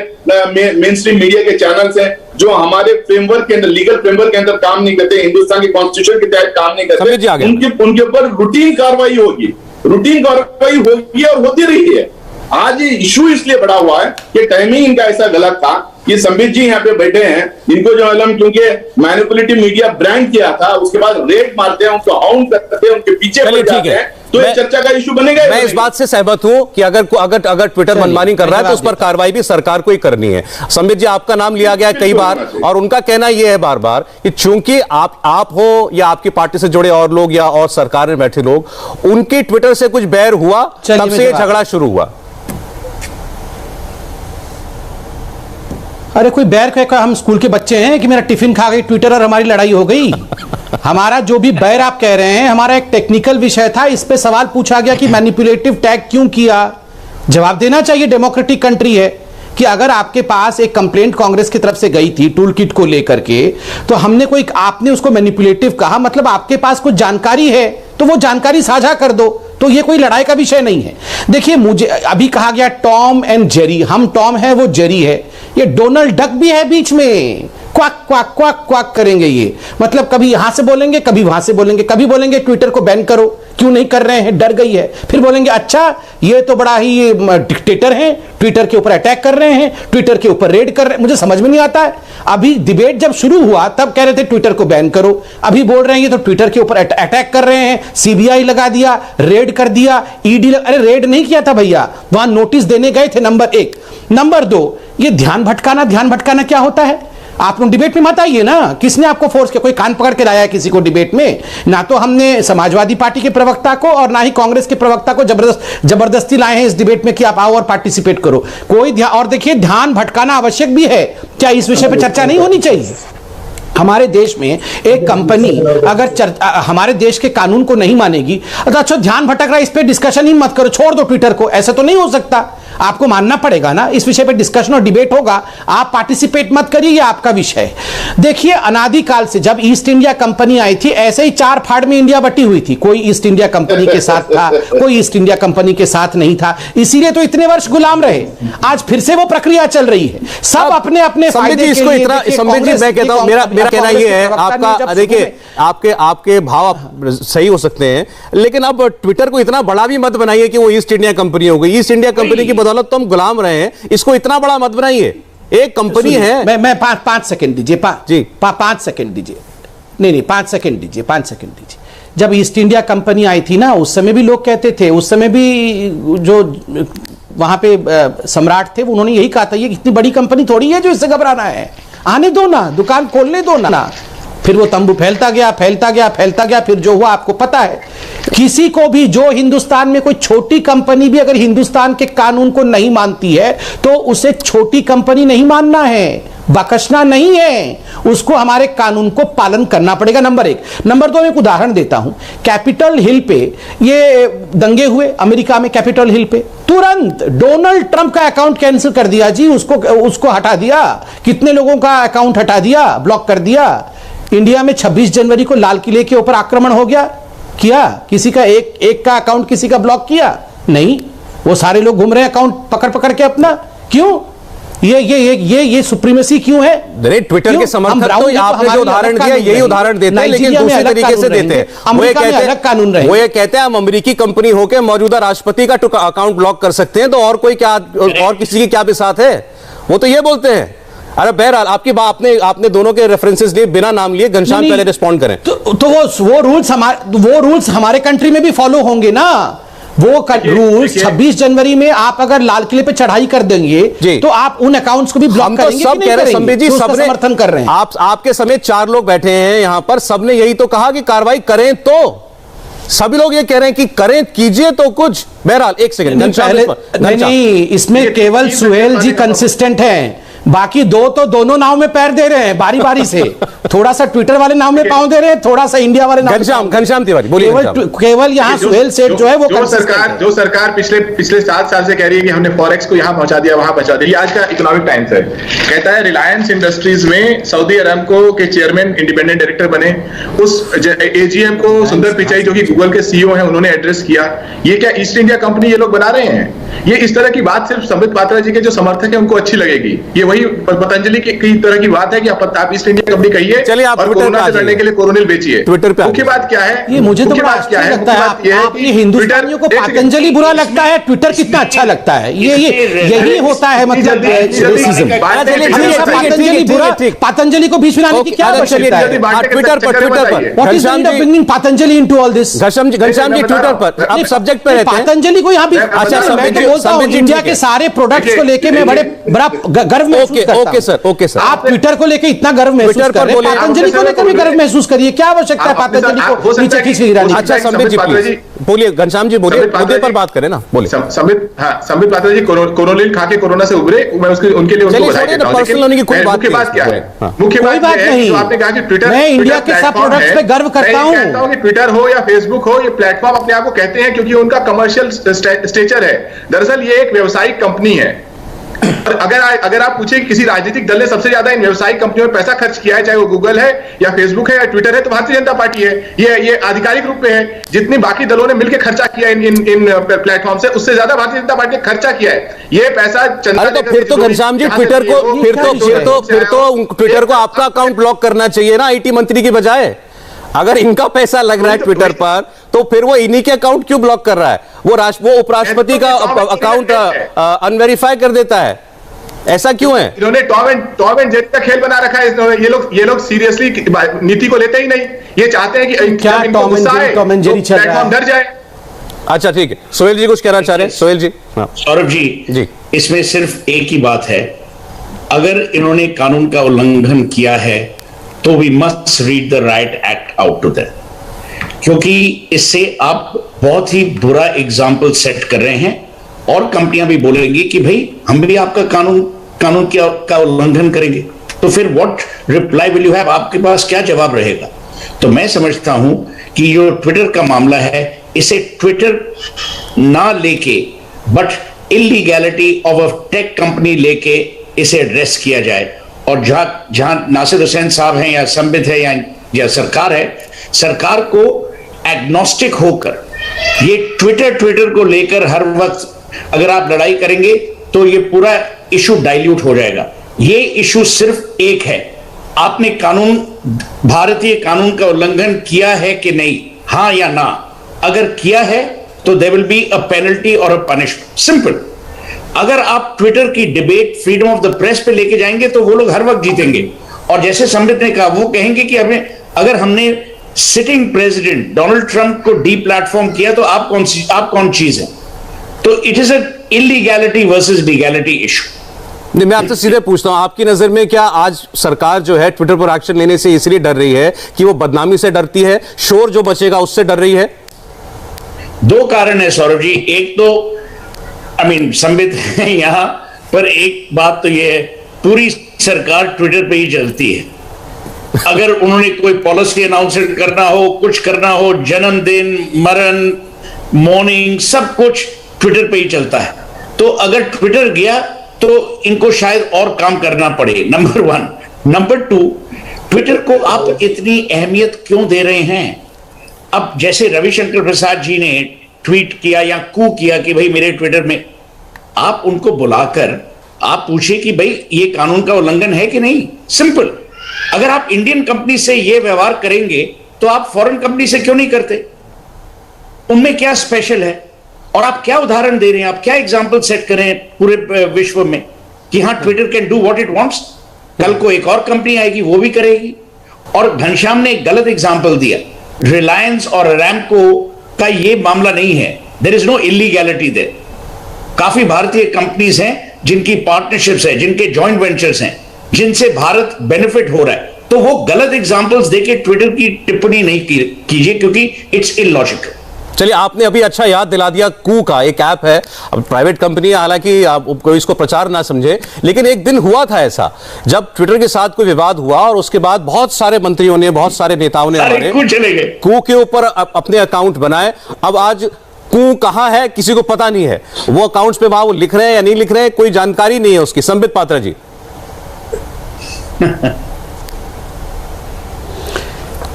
मेन स्ट्रीम मीडिया के चैनल्स हैं जो हमारे फ्रेमवर्क के अंदर, लीगल फ्रेमवर्क के अंदर काम नहीं करते, हिंदुस्तान के कॉन्स्टिट्यूशन के तहत काम नहीं करते, उनके ऊपर रूटीन कार्रवाई होगी और होती रही है। आज ये इशू इसलिए बड़ा हुआ है कि टाइमिंग इनका ऐसा गलत था। ये संबित जी यहाँ पे बैठे हैं, इनको जो अलम क्योंकि मैनिपुलेटिव मीडिया ब्रांड किया था, उसके बाद रेड मारते हैं, उनको हाउंड करते हैं, उनके पीछे पड़ जाते हैं, तो ये चर्चा का इशू बनेगा। मैं इस बात से सहमत हूं कि अगर ट्विटर मनमानी कर रहा है तो उस पर कार्रवाई भी सरकार को ही करनी है। संबित जी, आपका नाम लिया गया कई बार और उनका कहना यह है बार बार कि चूंकि आप हो या आपकी पार्टी से जुड़े और लोग या और सरकार में बैठे लोग, उनके ट्विटर से कुछ बैर हुआ, तब से झगड़ा शुरू हुआ। अरे कोई बैर का, हम स्कूल के बच्चे हैं कि मेरा टिफिन खा गई ट्विटर और हमारी लड़ाई हो गई? हमारा जो भी बैर आप कह रहे हैं, हमारा एक टेक्निकल विषय था, इस पे सवाल पूछा गया कि मैनिपुलेटिव टैग क्यों किया। जवाब देना चाहिए, डेमोक्रेटिक कंट्री है, कि अगर आपके पास एक कंप्लेंट कांग्रेस की तरफ से गई थी टूल किट को लेकर के, तो आपने उसको मैनिपुलेटिव कहा, मतलब आपके पास कुछ जानकारी है तो वो जानकारी साझा कर दो, तो ये कोई लड़ाई का विषय नहीं है। देखिए, मुझे अभी कहा गया टॉम एंड जेरी, हम टॉम है वो जेरी है, ये डोनाल्ड डक भी है बीच में, क्वाक क्वाक क्वाक क्वाक करेंगे ये, मतलब कभी यहां से बोलेंगे, कभी वहां से बोलेंगे, कभी बोलेंगे ट्विटर को बैन करो, क्यों नहीं कर रहे हैं, डर गई है, फिर बोलेंगे अच्छा ये तो बड़ा ही डिक्टेटर है, ट्विटर के ऊपर अटैक कर रहे हैं, ट्विटर के ऊपर रेड कर रहे हैं। मुझे समझ में नहीं आता है। अभी डिबेट जब शुरू हुआ तब कह रहे थे ट्विटर को बैन करो, अभी बोल रहे हैं ये तो ट्विटर के ऊपर अटैक कर रहे हैं, सीबीआई लगा दिया, रेड कर दिया, ईडी अरे रेड नहीं किया था भैया, वहां नोटिस देने गए थे, नंबर 1। नंबर 2, ये ध्यान भटकाना क्या होता है? आप लोग डिबेट में मत आइए ना, किसने आपको फोर्स किया? कोई कान पकड़ के लाया है किसी को डिबेट में? ना तो हमने समाजवादी पार्टी के प्रवक्ता को और ना ही कांग्रेस के प्रवक्ता को जबरदस्ती लाए हैं इस डिबेट में कि आप आओ और पार्टिसिपेट करो। कोई और देखिए, ध्यान भटकाना आवश्यक भी है, क्या इस विषय पर चर्चा नहीं होनी चाहिए? हमारे देश में एक कंपनी अगर हमारे देश के कानून को नहीं मानेगी, तो अच्छा ध्यान भटक रहा है, इस पे डिस्कशन ही मत करो, छोड़ दो ट्विटर को। ऐसा तो नहीं हो सकता, आपको मानना पड़ेगा ना, इस विषय पे डिस्कशन और डिबेट होगा, आप पार्टिसिपेट मत करिए, ये आपका विषय। देखिए अनादिकाल से जब ईस्ट इंडिया कंपनी आई थी, ऐसे ही चार फाड़ में इंडिया बटी हुई थी, कोई ईस्ट इंडिया कंपनी के साथ था, कोई ईस्ट इंडिया कंपनी के साथ नहीं था, इसीलिए तो इतने वर्ष गुलाम रहे। आज फिर से वो प्रक्रिया चल रही है, सब अपने अपने फायदे के लिए। मैं कहता हूं, मेरा कहना ये है, आपका देखिए आपके भाव सही हो सकते हैं, लेकिन अब ट्विटर को इतना बड़ा भी मत बनाइए कि वो ईस्ट इंडिया कंपनी हो गई। ईस्ट इंडिया कंपनी की बदौलत तो हम गुलाम रहे हैं, इसको इतना बड़ा मत बनाइए। एक कंपनी है। मैं 5 सेकंड दीजिए, 5 सेकंड दीजिए, नहीं 5 सेकंड दीजिए, 5 सेकंड दीजिए। जब ईस्ट इंडिया कंपनी आई थी ना, उस समय भी लोग कहते थे, उस समय भी जो वहां पे सम्राट थे उन्होंने यही कहा था, ये इतनी बड़ी कंपनी थोड़ी है जो इससे घबराना है, आने दो ना, दुकान खोलने दो ना। फिर वो तंबू फैलता गया, फिर जो हुआ आपको पता है। किसी को भी, जो हिंदुस्तान में कोई छोटी कंपनी भी अगर हिंदुस्तान के कानून को नहीं मानती है, तो उसे छोटी कंपनी नहीं मानना है, बकसना नहीं है, उसको हमारे कानून को पालन करना पड़ेगा, नंबर 1। नंबर 2, मैं एक उदाहरण देता हूं। कैपिटल हिल पे ये दंगे हुए अमेरिका में, कैपिटल हिल पे तुरंत डोनाल्ड ट्रंप का अकाउंट कैंसिल कर दिया जी, उसको हटा दिया। कितने लोगों का अकाउंट हटा दिया, ब्लॉक कर दिया। इंडिया में 26 जनवरी को लाल किले के ऊपर आक्रमण हो गया, किया किसी का एक का अकाउंट किसी का ब्लॉक किया? नहीं, वो सारे लोग घूम रहे हैं अकाउंट पकड़ के अपना। क्यों? ये सुप्रीमेसी क्यों है? ट्विटर के समर्थक तो आपने जो उदाहरण दिया यही उदाहरण देते हैं, लेकिन दूसरे तरीके से देते हैं। वो ये कहते हैं हम अमेरिकी कंपनी होकर मौजूदा राष्ट्रपति का अकाउंट ब्लॉक कर सकते हैं, तो और कोई क्या, और किसी की क्या बिसात है? वो तो ये बोलते हैं। अरे बहरहाल आपने दोनों के रेफरेंसेस लिए, बिना नाम लिए, घनश्याम पहले रिस्पॉन्ड करें। तो वो रूल्स हमारे कंट्री में भी फॉलो होंगे ना। वो रूल्स 26 जनवरी में आप अगर लाल किले पे चढ़ाई कर देंगे, तो आप उन अकाउंट्स को भी ब्लॉक करेंगे। सब कह रहे हैं, संबित जी, सबने समर्थन कर रहे हैं। आपके समेत 4 लोग बैठे हैं यहां पर, सबने यही तो कहा कि कार्रवाई करें। तो सभी लोग ये कह रहे हैं कि करें, कीजिए तो कुछ। बहरहाल 1 सेकंड, नहीं, इसमें केवल सुहेल जी कंसिस्टेंट हैं, बाकी दो तो दोनों नाव में पैर दे रहे हैं बारी बारी से। थोड़ा सा ट्विटर वाले नाव में पांव दे रहे हैं, थोड़ा सा इंडिया वाले नाव। घनश्याम तिवारी बोलिए। केवल यहाँ सुहेल सेठ जो है वो जो सरकार पिछले 7 साल से कह रही है कि हमने फॉरेक्स को यहाँ पहुंचा दिया, वहां पहुंचा दिया। आज का इकोनॉमिक टाइम्स है, कहता है रिलायंस इंडस्ट्रीज में सऊदी अरामको के चेयरमैन इंडिपेंडेंट डायरेक्टर बने। उस एजीएम को सुंदर पिचाई जो कि गूगल के सीईओ हैं, उन्होंने एड्रेस किया। ये क्या ईस्ट इंडिया कंपनी ये लोग बना रहे हैं? ये इस तरह की बात सिर्फ संबित पात्रा जी के जो समर्थक है उनको अच्छी लगेगी। ये वही पतंजलि की तरह की बात है कि आप ईस्ट इंडिया कंपनी कहिए, चलिए आप और कोरोना से लड़ने के लिए कोरोनिल बेचिए। ट्विटर पे मुख्य बात क्या है? ये मुझे तो बात क्या लगता है, आप ये हिंदुस्तानियों को पतंजलि बुरा लगता है, ट्विटर कितना अच्छा लगता है। यही होता है, मतलब पतंजलि को बीच में लाने की क्या आवश्यकता है? ट्विटर पर what is the need of bringing Patanjali into all this? Ghanshyam ji Twitter पर अब सब्जेक्ट पे रहते हैं। पतंजलि को यहाँ भी, अच्छा मैं तो बोलता हूँ इंडिया के सारे प्रोडक्ट्स को लेके मैं बड़ा गर्व महसूस करता हूं। ओके सर, आप ट्विटर को लेके इतना गर्व महसूस कर रहे हैं, पतंजलि को लेकर भी गर्व महसूस करिए। क्या आवश्यकता है पतंजलि को नीचे खींच गिराने की? अच्छा संबित जी प्लीज बोलिए, घनश्याम जी बोलिए, मुद्दे पर बात करें ना, बोलिए। संबित पात्रा जी कोरोनिल खा के कोरोना से उबरे, मैं उनके लिए उनको बधाई देता हूं। मुख्य बात क्या है? मुख्य बात नहीं, आपने कहा कि ट्विटर, मैं इंडिया के सब प्रोडक्ट्स पे गर्व करता हूं। कहता हूं कि ट्विटर हो या फेसबुक हो, ये प्लेटफॉर्म अपने आप को कहते हैं क्योंकि उनका कमर्शियल स्टेचर है। दरअसल ये एक व्यवसायिक कंपनी है। अगर आप पूछे कि किसी राजनीतिक दल ने सबसे ज्यादा इन व्यवसायिक कंपनियों में पैसा खर्च किया है, चाहे वो गूगल है या फेसबुक है या ट्विटर है, तो भारतीय जनता पार्टी है। ये आधिकारिक रूप में है। जितनी बाकी दलों ने मिलकर खर्चा किया इन प्लेटफॉर्म से, उससे ज्यादा भारतीय जनता पार्टी ने खर्चा किया है। ये पैसा चंदा, तो फिर तो घनश्याम जी ट्विटर को फिर तो ट्विटर को आपका अकाउंट ब्लॉक करना चाहिए ना, आईटी मंत्री की बजाय। अगर इनका पैसा लग रहा है ट्विटर पर, तो फिर वो इन्हीं के अकाउंट क्यों ब्लॉक कर रहा है? वो उपराष्ट्रपति का अकाउंट अनवेरीफाई कर देता है, ऐसा क्यों है? इन्होंने टॉम एंड जेरी का खेल बना रखा है। ये लोग सीरियसली नीति को लेते ही नहीं। ये चाहते हैं कि क्या टॉम एंड जेरी चल रहा है, डर जाए। अच्छा ठीक है, सोहेल जी कुछ कहना चाह रहे हैं? सोहेल जी। सौरभ जी, इसमें सिर्फ एक ही बात है, अगर इन्होंने कानून का उल्लंघन किया है तो we must read the right act out to that, क्योंकि इससे आप बहुत ही बुरा एग्जाम्पल सेट कर रहे हैं और कंपनियां भी बोलेंगी कि भाई हम भी आपका कानून का उल्लंघन करेंगे। तो तो फिर what reply will you have, आपके पास क्या जवाब रहेगा? तो मैं समझता हूं कि जो ट्विटर का मामला है, इसे ट्विटर ना लेके but illegality of a tech company लेके इसे एड्रेस किया जाए। और जहां नासिर हुसैन साहब हैं या संबित है या सरकार है, सरकार को एग्नोस्टिक होकर ये ट्विटर को लेकर हर वक्त अगर आप लड़ाई करेंगे तो ये पूरा इशू डाइल्यूट हो जाएगा। ये इशू सिर्फ एक है, आपने भारतीय कानून का उल्लंघन किया है कि नहीं, हां या ना। अगर किया है तो there will be a penalty और अ पनिशमेंट, सिंपल। अगर आप ट्विटर की debate freedom of the press पे लेके जाएंगे तो वो लोग हर वक्त जीतेंगे। और जैसे संबित ने कहा, वो कहेंगे कि अगर हमने सिटिंग प्रेसिडेंट डोनाल्ड ट्रंप को डी प्लेटफॉर्म किया तो आप कौन चीज है? तो it is a illegality versus legality issue. नहीं, मैं आपसे सीधे पूछता हूं, आपकी नजर में क्या आज सरकार जो है ट्विटर पर एक्शन लेने से इसलिए डर रही है कि वो बदनामी से डरती है, शोर जो बचेगा उससे डर रही है? दो कारण है सौरभ जी। एक तो संबित है यहां पर, एक बात तो ये है, पूरी सरकार ट्विटर पे ही चलती है। अगर उन्होंने कोई पॉलिसी अनाउंसमेंट करना हो, कुछ करना हो, जन्मदिन, मरण, मॉर्निंग, सब कुछ ट्विटर पे ही चलता है। तो अगर ट्विटर गया तो इनको शायद और काम करना पड़े, नंबर 1। नंबर 2, ट्विटर को आप इतनी अहमियत क्यों दे रहे हैं? अब जैसे रविशंकर प्रसाद जी ने ट्वीट किया या कू किया कि भाई मेरे ट्विटर में, आप उनको बुलाकर आप पूछिए कि भाई ये कानून का उल्लंघन है कि नहीं, सिंपल। अगर आप इंडियन कंपनी से ये व्यवहार करेंगे तो आप फॉरेन कंपनी से क्यों नहीं करते? उनमें क्या स्पेशल है? और आप क्या उदाहरण दे रहे हैं, आप क्या एग्जाम्पल सेट करें पूरे विश्व में कि हाँ Twitter can do what it wants. कल को एक और कंपनी आएगी, वो भी करेगी। और घनश्याम ने एक गलत एग्जाम्पल दिया, रिलायंस और अरामको का ये मामला नहीं है, there is no illegality there. काफी भारतीय कंपनीज हैं जिनकी पार्टनरशिप्स है, जिनके जॉइंट वेंचर्स हैं, जिनसे भारत बेनिफिट हो रहा है। तो वो गलत एग्जांपल्स देके ट्विटर की टिप्पणी नहीं कीजिए, क्योंकि इट्स इलॉजिकल। चलिए, आपने अभी अच्छा याद दिला दिया, कू का एक ऐप है, अब प्राइवेट कंपनी है, हालांकि आप कोई इसको प्रचार ना समझे, लेकिन एक दिन हुआ था ऐसा जब ट्विटर के साथ कोई विवाद हुआ और उसके बाद बहुत सारे मंत्रियों ने, बहुत सारे नेताओं ने कू के ऊपर अपने अकाउंट बनाए। अब आज कू कहां है किसी को पता नहीं है, वो अकाउंट्स पे वहां वो लिख रहे हैं या नहीं लिख रहे हैं, कोई जानकारी नहीं है उसकी। संबित पात्रा जी।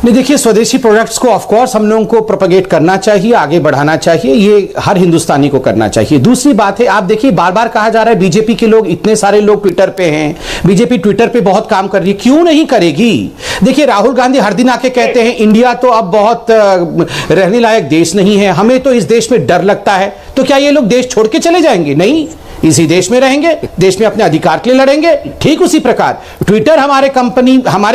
नहीं, देखिए, स्वदेशी प्रोडक्ट्स को ऑफ कोर्स हम लोगों को प्रोपेगेट करना चाहिए, आगे बढ़ाना चाहिए, ये हर हिंदुस्तानी को करना चाहिए। दूसरी बात है, आप देखिए बार बार कहा जा रहा है बीजेपी के लोग, इतने सारे लोग ट्विटर पे हैं, बीजेपी ट्विटर पे बहुत काम कर रही है, क्यों नहीं करेगी? देखिए, राहुल गांधी हर दिन आके कहते हैं इंडिया तो अब बहुत रहने लायक देश नहीं है, हमें तो इस देश में डर लगता है। तो क्या ये लोग देश छोड़ के चले जाएंगे? नहीं, इसी देश में रहेंगे, देश में अपने अधिकार के लिए लड़ेंगे। ठीक उसी प्रकार ट्विटर हमारे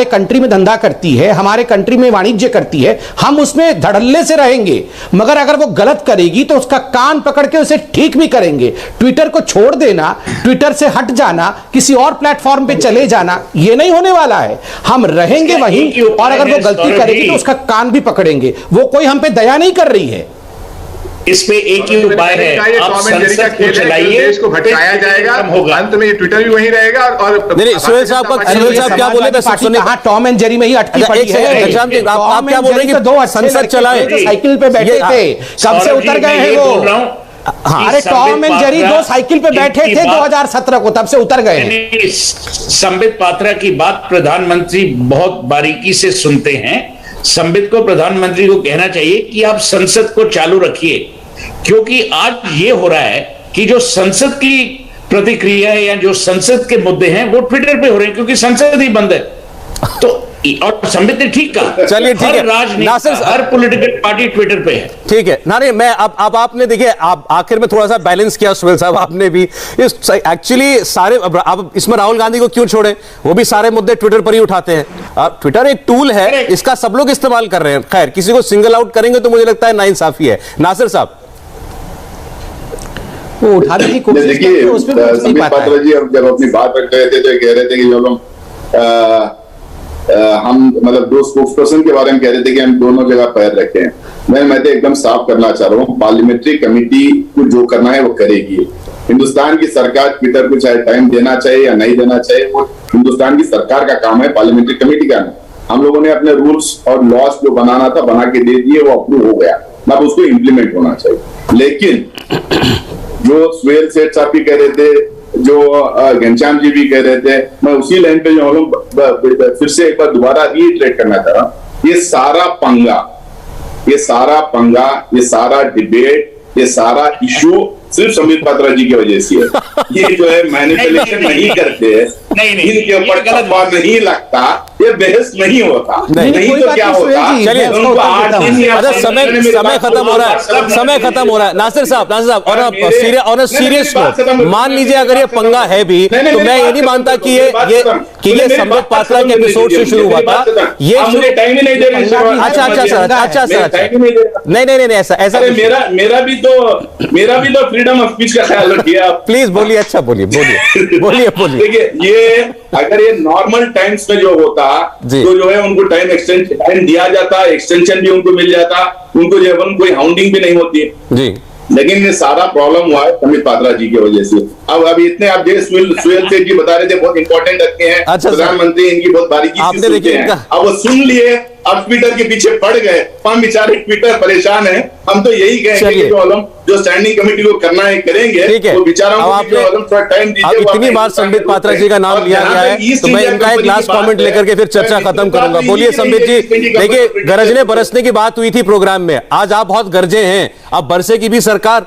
कंट्री में धंधा करती है, हमारे कंट्री में वाणिज्य करती है, हम उसमें धड़ल्ले से रहेंगे, मगर अगर वो गलत करेगी तो उसका कान पकड़ के उसे ठीक भी करेंगे। ट्विटर को छोड़ देना, ट्विटर से हट जाना, किसी और प्लेटफॉर्म पे चले जाना, ये नहीं होने वाला है। हम रहेंगे वहीं, और अगर वो गलती करेगी तो उसका कान भी पकड़ेंगे। वो कोई हम पे दया नहीं कर रही है। इसमें एक ही उपाय है, आप संसद को चलाइए, देश को भटकाया जाएगा, अंत में ये ट्विटर भी वहीं रहेगा। और नहीं, सुहेल साहब क्या बोले, टॉम एंड जेरी में ही अटकी पड़ी है। आप क्या बोल रहे हैं कि दो संसद चलाए, साइकिल पे बैठे थे, कब से उतर गए हैं वो? अरे टॉम एंड जेरी दो साइकिल पे बैठे थे 2017 को, तब से उतर गए हैं। संबित पात्रा की बात प्रधानमंत्री बहुत बारीकी से सुनते हैं। संबित को, प्रधानमंत्री को कहना चाहिए कि आप संसद को चालू रखिए, क्योंकि आज ये हो रहा है कि जो संसद की प्रतिक्रिया है या जो संसद के मुद्दे हैं वो ट्विटर पे हो रहे हैं, क्योंकि संसद ही बंद है। तो और संबित ने ठीक कहा, चलिए ठीक है, राजनीति हर पॉलिटिकल पार्टी ट्विटर पे है। ठीक है ना, नहीं मैं अब आपने देखिए, आप आखिर में थोड़ा सा बैलेंस किया सुहेल साहब, आपने भी एक्चुअली सारे, अब इसमें राहुल गांधी को क्यों छोड़े, वो भी सारे मुद्दे ट्विटर पर ही उठाते हैं। ट्विटर एक टूल है, इसका सब लोग इस्तेमाल कर रहे हैं। खैर, किसी को सिंगल आउट करेंगे तो मुझे लगता है नाइंसाफी है। नासिर साहब, वो उठाने की कोशिश देखिए, संबित पात्रा जी जब अपनी बात रख रहे थे तो कह रहे थे कि जब हम मतलब दो स्पोक्सपर्सन के बारे में कह रहे थे कि हम दोनों जगह पैर रखे हैं। मैं तो एकदम साफ करना चाह रहा हूँ, पार्लियामेंट्री कमेटी को जो करना है वो करेगी। हिंदुस्तान की सरकार ट्विटर को चाहे टाइम देना चाहिए या नहीं देना चाहिए, वो हिंदुस्तान की सरकार का काम है, पार्लियामेंट्री कमेटी का नहीं। हम लोगों ने अपने रूल्स और लॉस जो बनाना था बना के दे दिए, वो अप्रूव हो गया, अब उसको इम्प्लीमेंट होना चाहिए। लेकिन जो सुहेल सेठ साहब भी कह रहे थे, जो घनश्याम जी भी कह रहे थे, मैं उसी लाइन पे जो फिर से एक बार दोबारा रीइटरेट करना चाह रहा हूं, ये सारा पंगा, ये सारा डिबेट, ये सारा इशू सिर्फ संबित पात्रा जी की वजह से है। ये जो है मैनिपुलेशन नहीं करते, इनके ऊपर दबाव नहीं लगता, ये बहस नहीं होता, नहीं तो क्या होता। चलिए अच्छा, समय खत्म हो रहा है नासिर साहब। और सीरियस नोट, मान लीजिए अगर ये पंगा है भी, तो मैं ये नहीं मानता कि ये संबित पात्रा के एपिसोड से शुरू हुआ था। ये टाइम ही नहीं दे रहे। अच्छा सर, नहीं ऐसा मेरा भी तो फ्रीडम ऑफ स्पीच का ख्याल रखिए आप, प्लीज बोलिए। अच्छा बोलिए। देखिए, ये अगर ये नॉर्मल टाइम्स में जो होता तो जो है उनको टाइम दिया जाता, एक्सटेंशन भी उनको मिल जाता, उनको जो है कोई हाउंडिंग भी नहीं होती जी। लेकिन ये सारा प्रॉब्लम हुआ है संबित पात्रा जी की वजह से। अब इतने आप सुहेल सेठ जी बता रहे थे, बहुत इंपॉर्टेंट रखते हैं, प्रधानमंत्री इनकी बहुत बारीकी से सुनते हैं। अब वो सुन लिए, अब ट्विटर के पीछे पड़ गए, हम बेचारे ट्विटर परेशान है। हम तो यही कहेंगे कि जो स्टैंडिंग कमेटी को करना है करेंगे, वो बेचारों को थोड़ा टाइम दीजिए। इतनी बार संबित पात्रा जी का नाम लिया गया है, तो मैं इनका एक लास्ट कमेंट लेकर के फिर चर्चा खत्म करूंगा। बोलिए संबित जी। देखिए, गरजने बरसने की बात हुई थी प्रोग्राम में, आज आप बहुत गरजे हैं, अब बरसे की भी सरकार।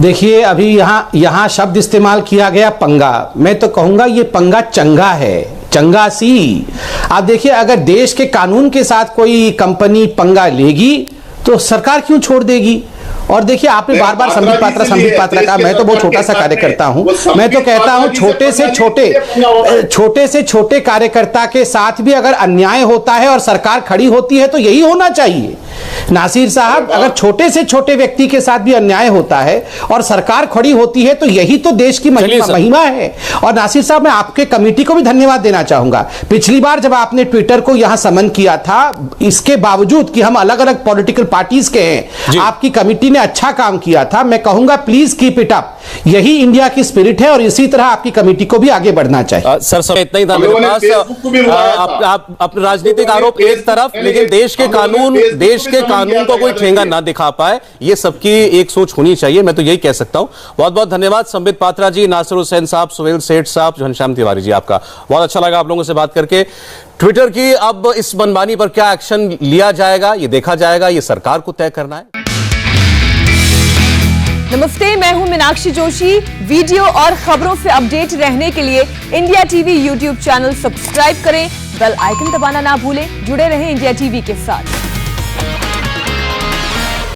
देखिए, अभी यहां शब्द इस्तेमाल किया गया पंगा। मैं तो कहूंगा ये पंगा चंगा है, चंगा सी। आप देखिए, अगर देश के कानून के साथ कोई कंपनी पंगा लेगी तो सरकार क्यों छोड़ देगी। और देखिए, आपने बार बार संबित पात्रा का, मैं तो बहुत छोटा सा कार्यकर्ता हूं, मैं तो कहता हूं छोटे से छोटे कार्यकर्ता के साथ भी अगर अन्याय होता है और सरकार खड़ी होती है तो यही होना चाहिए। नासिर साहब, अगर छोटे से छोटे व्यक्ति के साथ भी अन्याय होता है और सरकार खड़ी होती है तो यही तो देश की महिमा है। और नासिर साहब, मैं आपके कमेटी को भी धन्यवाद देना चाहूंगा। पिछली बार जब आपने ट्विटर को यहां समन किया था, इसके बावजूद कि हम अलग अलग पॉलिटिकल पार्टीज के हैं, आपकी कमेटी ने अच्छा काम किया था। मैं कहूंगा प्लीज कीप इट अप, यही इंडिया की स्पिरिट है और इसी तरह आपकी कमेटी को भी आगे बढ़ना चाहिए। सर, इतना ही था मेरे पास। आप अपने राजनीतिक आरोप एक तरफ, लेकिन देश के कानून को कोई ठेंगा ना दिखा पाए, ये सबकी एक सोच होनी चाहिए, मैं तो यही कह सकता हूं। बहुत बहुत धन्यवाद संबित पात्रा जी, नासिर हुसैन साहब, सुहेल सेठ साहब, घनश्याम तिवारी जी, आपका बहुत अच्छा लगा आप लोगों से बात करके। ट्विटर की अब इस मनमानी पर क्या एक्शन लिया जाएगा ये देखा जाएगा, ये सरकार को तय करना है। नमस्ते, मैं हूं मीनाक्षी जोशी। वीडियो और खबरों से अपडेट रहने के लिए India TV YouTube channel subscribe करें, बेल आइकन दबाना ना भूलें। जुड़े रहें इंडिया टीवी के साथ।